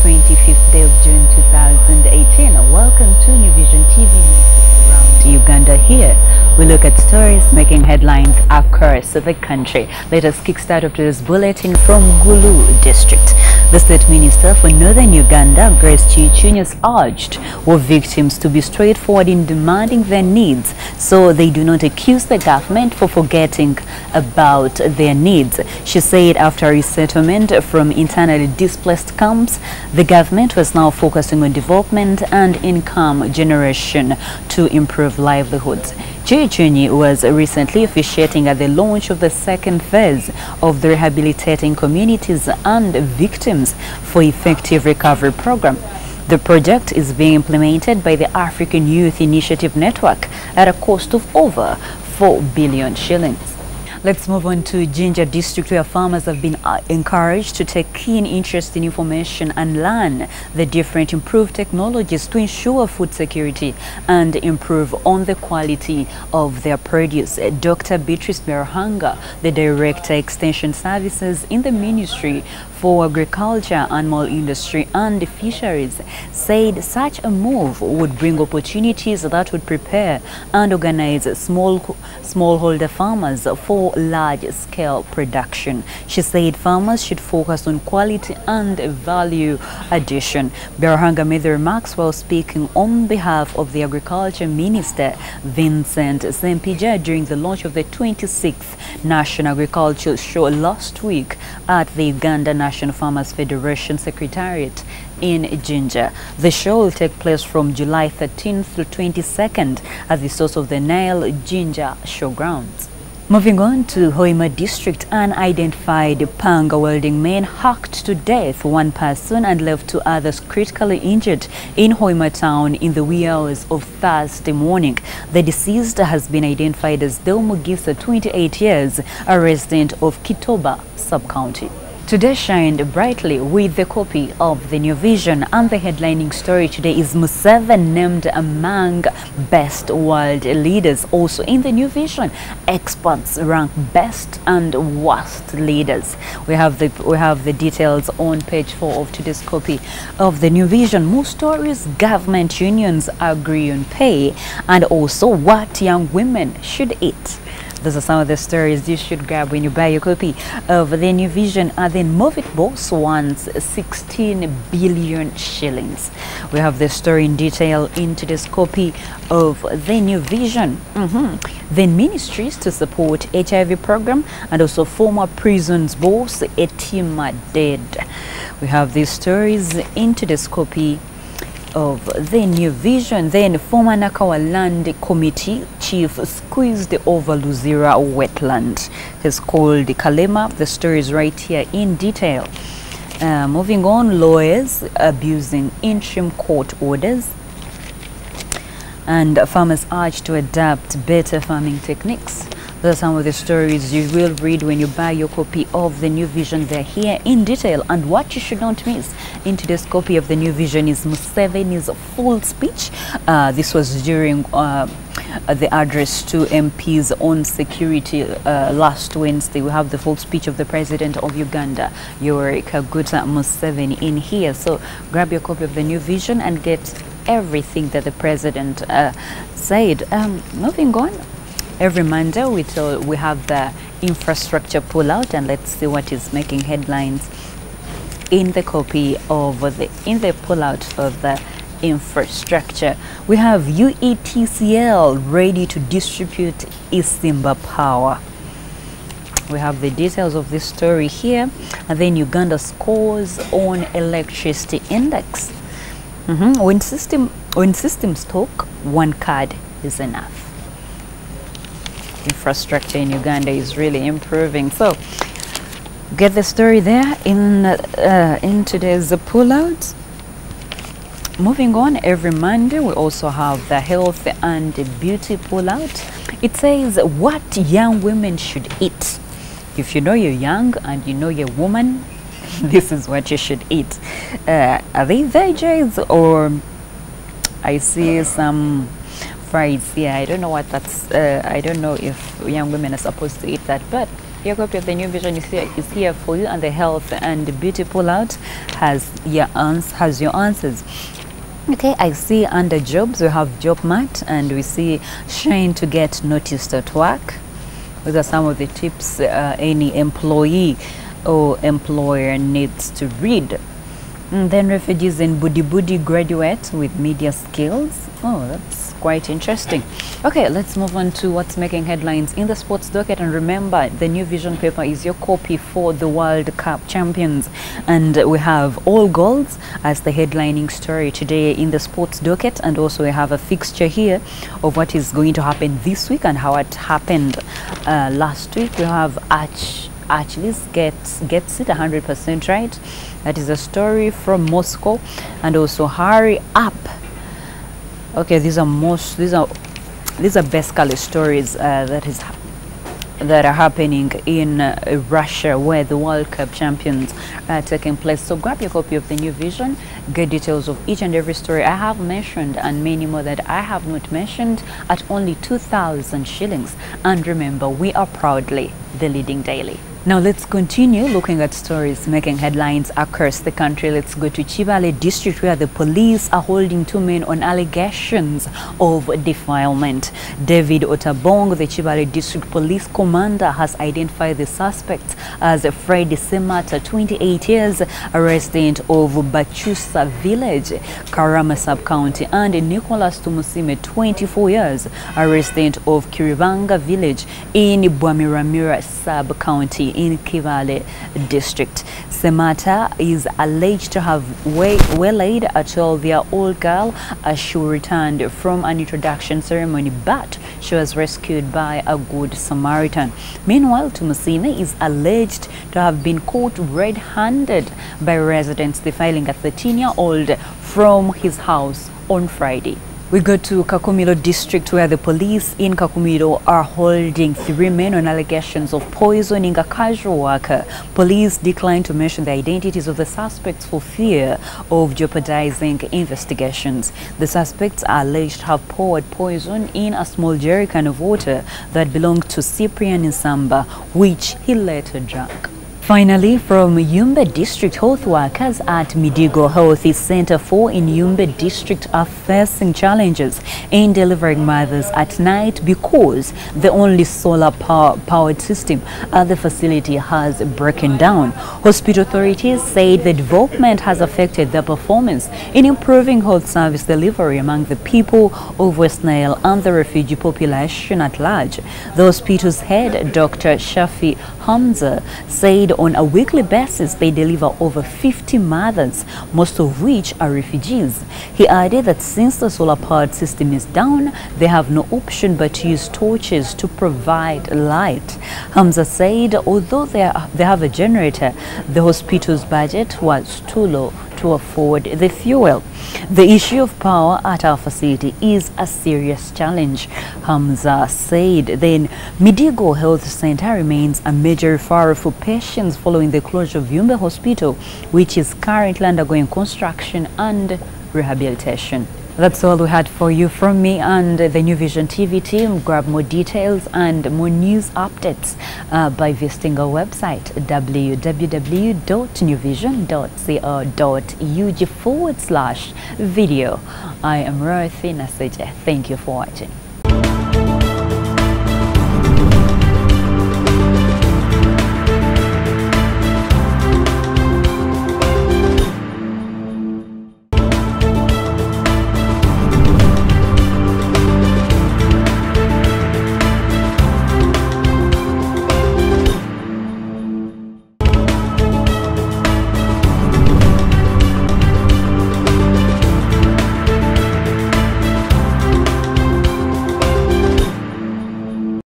25th day of June 2018. Welcome to New Vision TV around Uganda. Here we look at stories making headlines across the country. Let us kickstart off today's bulletin from Gulu district. The State Minister for Northern Uganda, Grace Chichunyas, urged all victims to be straightforward in demanding their needs so they do not accuse the government for forgetting about their needs. She said after resettlement from internally displaced camps, the government was now focusing on development and income generation to improve livelihoods. Chichunyi was recently officiating at the launch of the second phase of the Rehabilitating Communities and Victims for Effective Recovery program. The project is being implemented by the African Youth Initiative Network at a cost of over 4 billion shillings. Let's move on to Jinja district, where farmers have been encouraged to take keen interest in information and learn the different improved technologies to ensure food security and improve on the quality of their produce. Dr. Beatrice Berhanga, the Director Extension Services in the Ministry for Agriculture, Animal Industry and Fisheries, said such a move would bring opportunities that would prepare and organize smallholder farmers for large-scale production. She said farmers should focus on quality and value addition. Berhanga made the remarks while speaking on behalf of the Agriculture Minister, Vincent Sempija, during the launch of the 26th National Agricultural Show last week at the Uganda National Farmers Federation Secretariat in Jinja. The show will take place from July 13th to 22nd at the source of the Nile Jinja Showgrounds. Moving on to Hoima district, unidentified Panga welding men hacked to death one person and left two others critically injured in Hoima town in the wee hours of Thursday morning. The deceased has been identified as Delmo Gisa, 28 years, a resident of Kitoba sub-county. Today shined brightly with a copy of the New Vision, and the headlining story today is Museveni named among best world leaders. Also in the New Vision, experts rank best and worst leaders. We have the details on page 4 of today's copy of the New Vision. More stories: government unions agree on pay, and also what young women should eat. Those are some of the stories you should grab when you buy your copy of the New Vision. And then Move It Boss wants 16 billion shillings. We have the story in detail in today's copy of the New Vision. Then ministries to support HIV program, and also former prisons boss Etima dead. We have these stories in today's copy of the New Vision. Then former Nakawa Land Committee chief squeezed over Luzira wetland. It's called Kalema. The story is right here in detail. Moving on, lawyers abusing interim court orders, and farmers urged to adapt better farming techniques. Those are some of the stories you will read when you buy your copy of the New Vision. They're here in detail. And what you should not miss in today's copy of the New Vision is Museveni's full speech. This was during the address to MPs on security last Wednesday. We have the full speech of the President of Uganda, Yoweri Kaguta Museveni, in here. So grab your copy of the New Vision and get everything that the President said. Moving on. Every Monday we have the infrastructure pullout, and let's see what is making headlines in the copy of the pullout of the infrastructure. We have UETCL ready to distribute Isimba power. We have the details of this story here. And then Uganda scores on electricity index. When systems talk, one card is enough. Infrastructure in Uganda is really improving. So get the story there in today's pullout. Moving on, every Monday we also have the health and beauty pullout. It says what young women should eat. If you know you're young and you know you're a woman, this is what you should eat. Are they veggies, or I see some fries? Yeah, I don't know what that's. I don't know if young women are supposed to eat that, but Your copy of the New Vision is here for you, and the Health and Beauty pullout has your answers. Okay, I see under jobs we have Job Mat, and we see Shine to get noticed at work. These are some of the tips any employee or employer needs to read. And then refugees in Budi graduate with media skills. Oh, that's quite interesting. Okay, let's move on to what's making headlines in the sports docket. And remember, the New Vision paper is your copy for the World Cup champions, and we have all goals as the headlining story today in the sports docket. And also we have a fixture here of what is going to happen this week and how it happened last week. We have Achilles gets it 100% right. That is a story from Moscow. And also hurry up. Okay, these are basically stories that are happening in Russia, where the World Cup champions are taking place. So grab your copy of the New Vision, get details of each and every story I have mentioned and many more that I have not mentioned at only 2,000 shillings. And remember, we are proudly the leading daily. Now let's continue looking at stories making headlines across the country. Let's go to Chibale district, where the police are holding 2 men on allegations of defilement. David Otabong, the Chibale district police commander, has identified the suspects as Fred Semata, 28 years, a resident of Bachusa village, Karama sub-county, and Nicholas Tumusime, 24 years, a resident of Kiribanga village in Bwamiramira sub-county in Kivale district. Semata is alleged to have waylaid a 12-year-old girl as she returned from an introduction ceremony, but she was rescued by a good Samaritan. Meanwhile, Tumusime is alleged to have been caught red-handed by residents defiling a 13-year-old from his house on Friday. We go to Kakumiro district, where the police in Kakumiro are holding 3 men on allegations of poisoning a casual worker. Police declined to mention the identities of the suspects for fear of jeopardizing investigations. The suspects are alleged to have poured poison in a small jerrycan of water that belonged to Cyprian Nsamba, which he later drank. Finally, from Yumbe District, health workers at Midigo Health Center 4 in Yumbe District are facing challenges in delivering mothers at night because the only solar powered system at the facility has broken down. Hospital authorities say the development has affected their performance in improving health service delivery among the people of West Nile and the refugee population at large. The hospital's head, Dr. Shafi Hamza, said on a weekly basis they deliver over 50 mothers, most of which are refugees. He added that since the solar powered system is down, they have no option but to use torches to provide light. Hamza said although they have a generator, the hospital's budget was too low to afford the fuel. The issue of power at our facility is a serious challenge, Hamza said. Then Midigo Health Center remains a major referral for patients following the closure of Yumbe Hospital, which is currently undergoing construction and rehabilitation. That's all we had for you from me and the New Vision TV team. Grab more details and more news updates by visiting our website www.newvision.co.ug/video. I am Royalty Naseje. Thank you for watching.